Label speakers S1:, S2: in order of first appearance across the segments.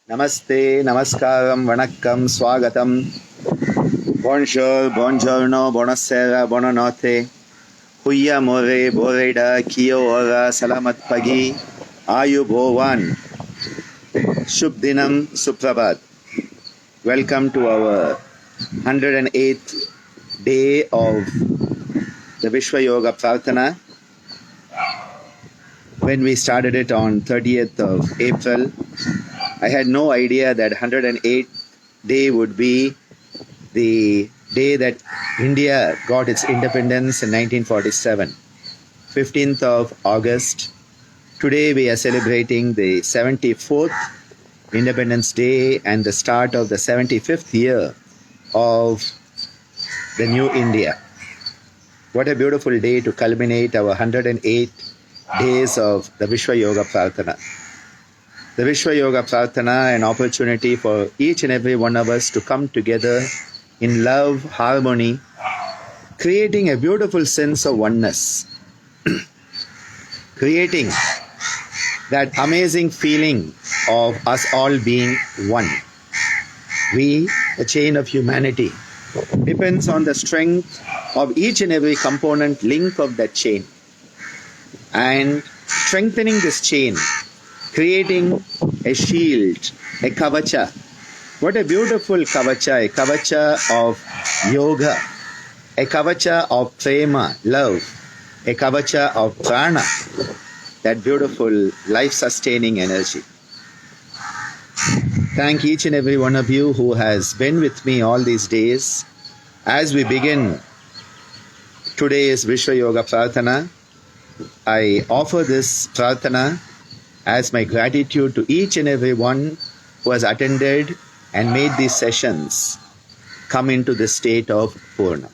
S1: Namaste, Namaskaram, Vanakkam, Swagatam, Bonjour, Buongiorno, Buonasera, Buonanotte, Huya More, Boreda, Kio Ora, Salamat Pagi, Ayu Bhovan, Shubh Dinam, Suprabhat. Welcome to our 108th day of the Vishwa Yoga Prarthana. When we started it on 30th of April, I had no idea that 108th day would be the day that India got its independence in 1947, 15th of August. Today we are celebrating the 74th Independence Day and the start of the 75th year of the new India. What a beautiful day to culminate our 108 days of the Vishwa Yoga Prarthana. The Vishwa Yoga Prarthana, an opportunity for each and every one of us to come together in love, harmony, creating a beautiful sense of oneness, creating that amazing feeling of us all being one. We, the chain of humanity, depends on the strength of each and every component link of that chain. And strengthening this chain, creating a shield, a kavacha. What a beautiful kavacha, a kavacha of yoga, a kavacha of prema, love, a kavacha of prana, that beautiful life-sustaining energy. Thank each and every one of you who has been with me all these days. As we begin today's Vishwa Yoga Prarthana, I offer this Prarthana as my gratitude to each and every one who has attended and made these sessions come into the state of Purna.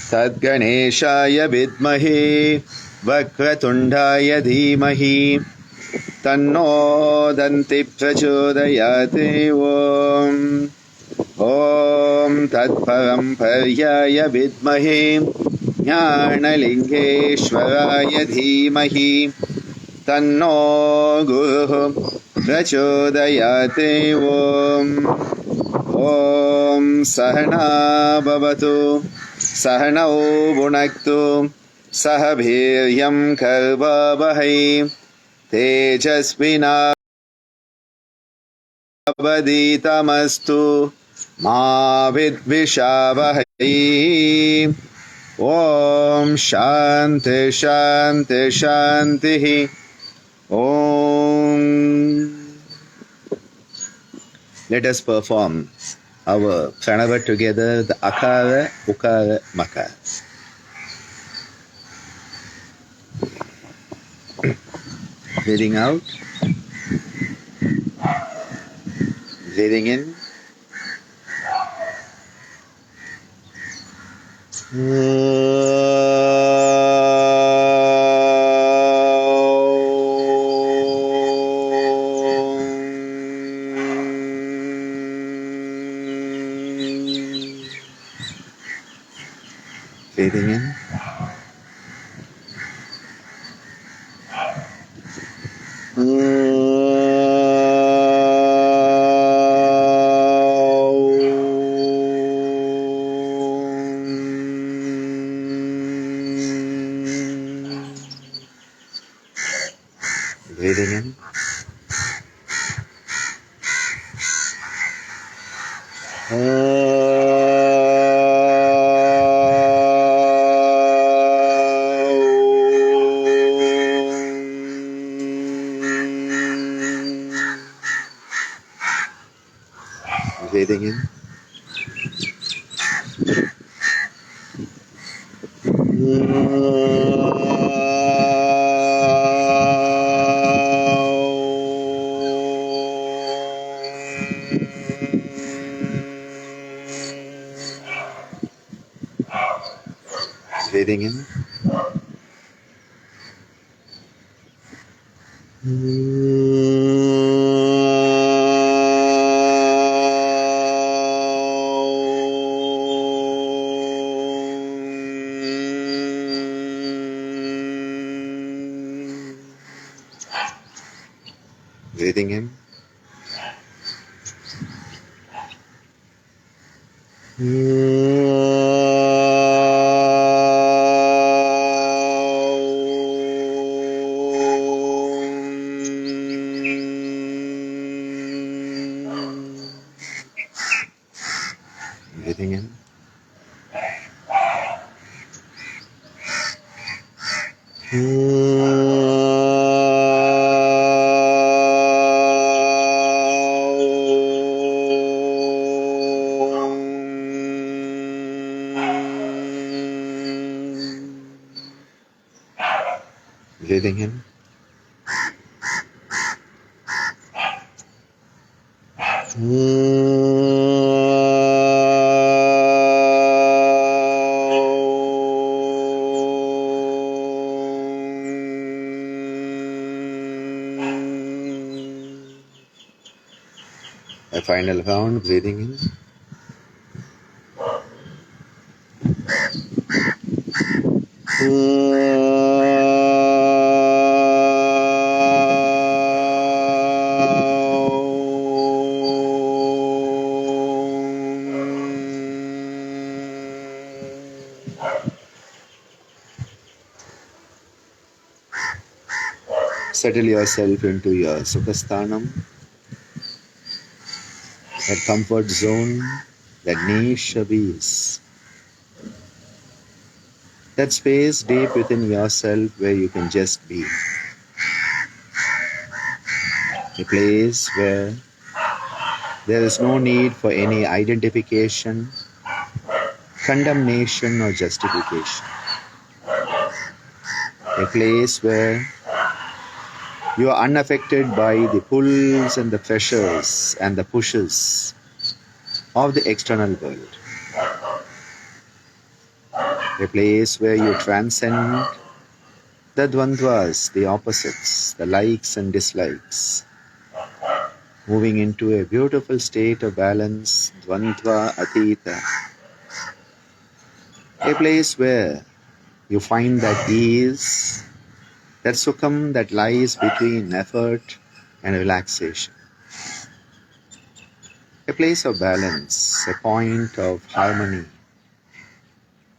S1: Tadganeshaya vidmahe Vakratundaya dhimahi Tanno Danti Prachodayate Om Om Tatparam Paryaya vidmahe Jnanalingeshwaraya dhimahi Tanno Guru Prachodayate Om Om Sahana Bhavatu Sahanau Bhunaktu Sahabhiryam Karvavahai Tejasvinavaditamastu Ma Vidvishavahai Om Shanti Shanti Shanti Om. Let us perform our pranava together, the akara, ukara, makara. Breathing out, breathing in. Breathing in. Breathing in. Breathing in. Breathing in. Breathing in. Breathing in. Breathing in. A final round, breathing in. Settle yourself into your Sukhasthanam, that comfort zone, that niche of ease, that space deep within yourself where you can just be. A place where there is no need for any identification, condemnation, or justification. A place where you are unaffected by the pulls and the pressures and the pushes of the external world. A place where you transcend the dvandvas, the opposites, the likes and dislikes, moving into a beautiful state of balance, dvandva atita. A place where you find that ease, that sukham that lies between effort and relaxation. A place of balance, a point of harmony,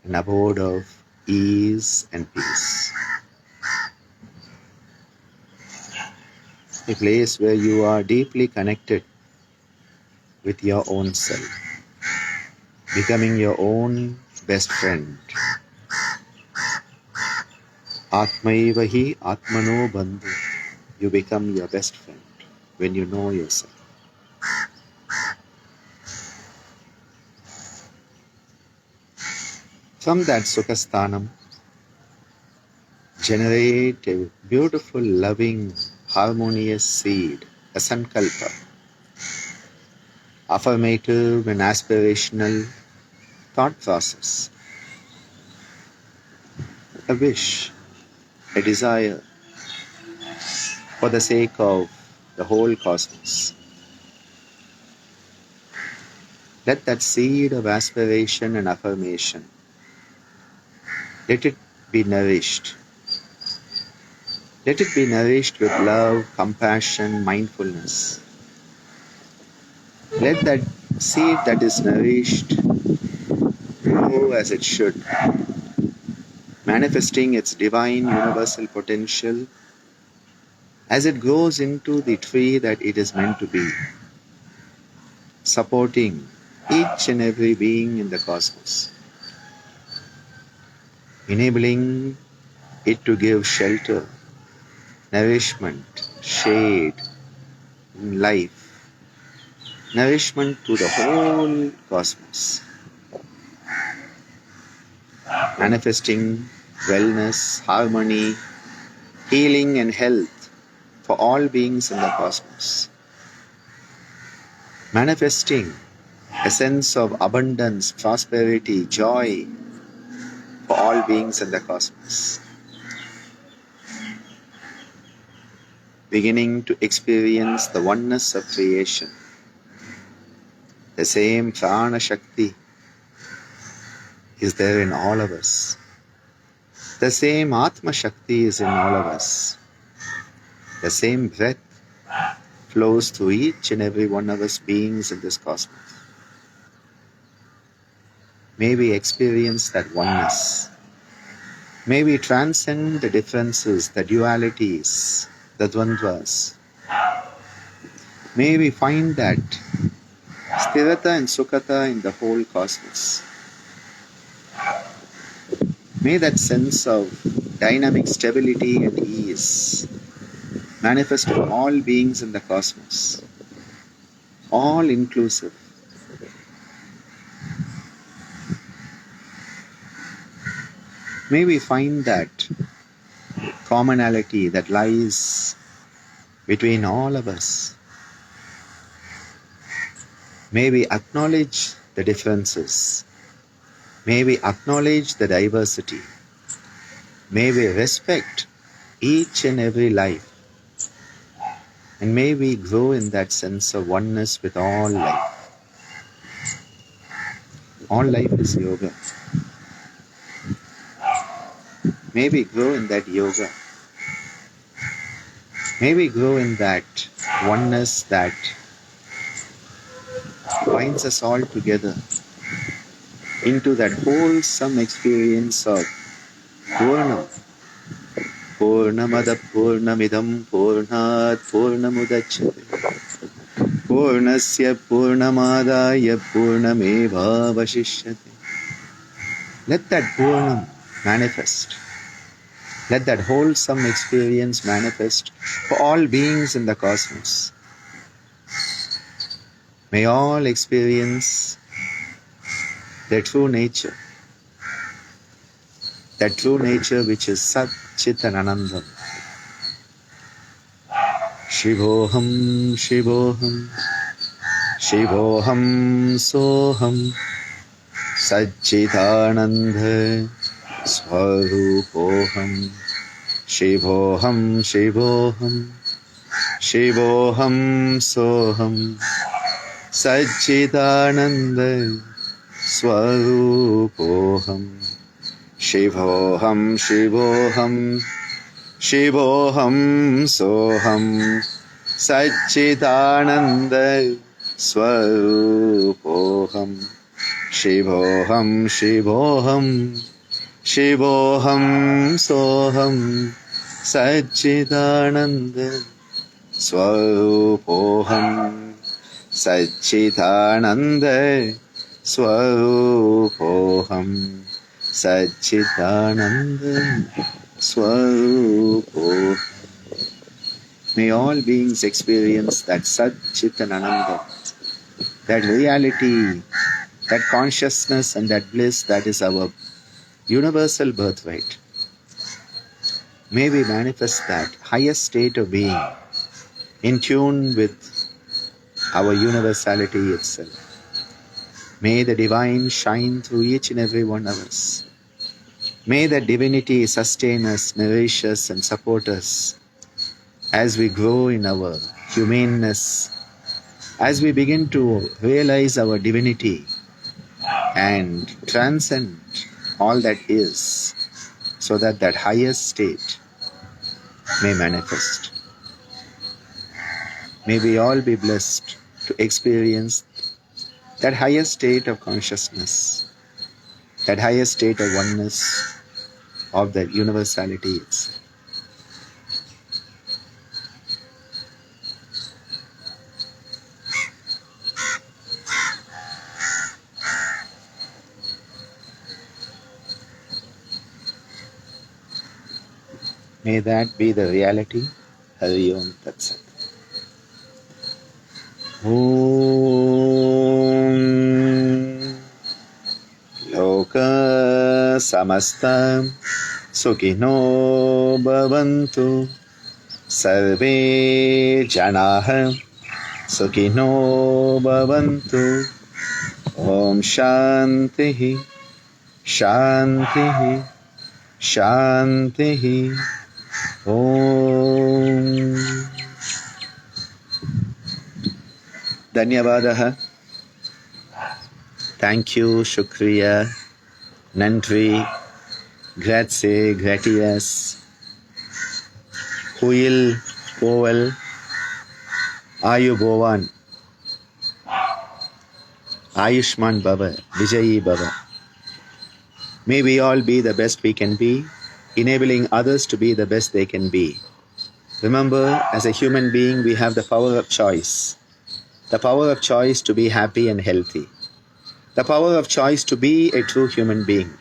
S1: an abode of ease and peace. A place where you are deeply connected with your own self, becoming your own best friend. Atmaiva hi atmano bandhu. You become your best friend when you know yourself. From that Sukhasthanam, generate a beautiful, loving, harmonious seed, a sankalpa, affirmative and aspirational thought process, a wish, a desire for the sake of the whole cosmos. Let that seed of aspiration and affirmation, let it be nourished. Let it be nourished with love, compassion, mindfulness. Let that seed that is nourished grow as it should, manifesting its divine universal potential as it grows into the tree that it is meant to be, supporting each and every being in the cosmos, enabling it to give shelter, nourishment, shade, life, nourishment to the whole cosmos, manifesting wellness, harmony, healing and health for all beings in the cosmos, manifesting a sense of abundance, prosperity, joy for all beings in the cosmos, beginning to experience the oneness of creation. The same Prana Shakti is there in all of us. The same Atma Shakti is in all of us. The same breath flows through each and every one of us beings in this cosmos. May we experience that oneness. May we transcend the differences, the dualities, the dvandvas. May we find that sthirata and sukhata in the whole cosmos. May that sense of dynamic stability and ease manifest in all beings in the cosmos, all inclusive. May we find that commonality that lies between all of us. May we acknowledge the differences. May we acknowledge the diversity. May we respect each and every life. And may we grow in that sense of oneness with all life. All life is yoga. May we grow in that yoga. May we grow in that oneness that binds us all together into that wholesome experience of Purnam. Purnamada Purnamidam Purnat Purnamudachyate Purnasya Purnamadaya Purnameva Vashishyate. Let that Purnam manifest. Let that wholesome experience manifest for all beings in the cosmos. May all experience their true nature. That true nature which is Sat Chit and Anandam. Shivoham, Shivoham, Shivoham, Soham, Satchitananda, Swarupoham, Shivoham, Shivoham, Shivoham, Soham, Satchitananda, Swarupoham. Shivoham, Shivoham, Shivoham, Soham, Satchitananda, Swarupoham. Shivoham, Shivoham, Shivoham, Soham, Satchitananda, Swarupoham. Satchitananda, Swarupoham. Satchitananda Swarupo. May all beings experience that Sat Chit and Ananda, that reality, that consciousness and that bliss that is our universal birthright. May we manifest that highest state of being in tune with our universality itself. May the divine shine through each and every one of us. May the divinity sustain us, nourish us and support us as we grow in our humaneness, as we begin to realize our divinity and transcend all that is, so that that highest state may manifest. May we all be blessed to experience that highest state of consciousness, that highest state of oneness, of that universality itself. May that be the reality. Hari Om Tat Sat. Om Loka Samasta Sukhino Bhavantu Sarve Janaha Sukhino Bhavantu. Om Shantihi Shantihi Shantihi. Om Dhanyavadaha. Thank you, Shukriya, Nandri, Grazie, Gratias, Huil, Powell, Ayu Bovan, Ayushman Bhava, Vijayi Bhava. May we all be the best we can be, enabling others to be the best they can be. Remember, as a human being, we have the power of choice. The power of choice to be happy and healthy. The power of choice to be a true human being.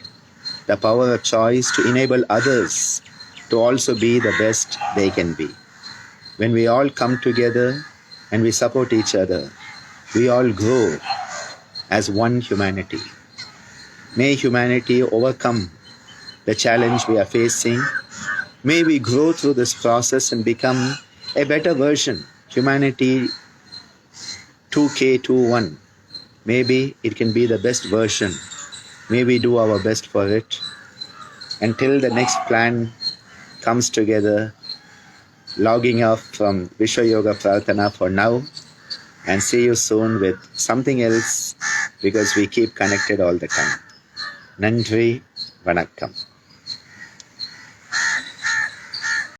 S1: The power of choice to enable others to also be the best they can be. When we all come together and we support each other, we all grow as one humanity. May humanity overcome the challenge we are facing. May we grow through this process and become a better version. Humanity 2K21. Maybe it can be the best version. May we do our best for it. Until the next plan comes together, logging off from Vishwa Yoga Prarthana for now, and see you soon with something else, because we keep connected all the time. Nandri, Vanakkam.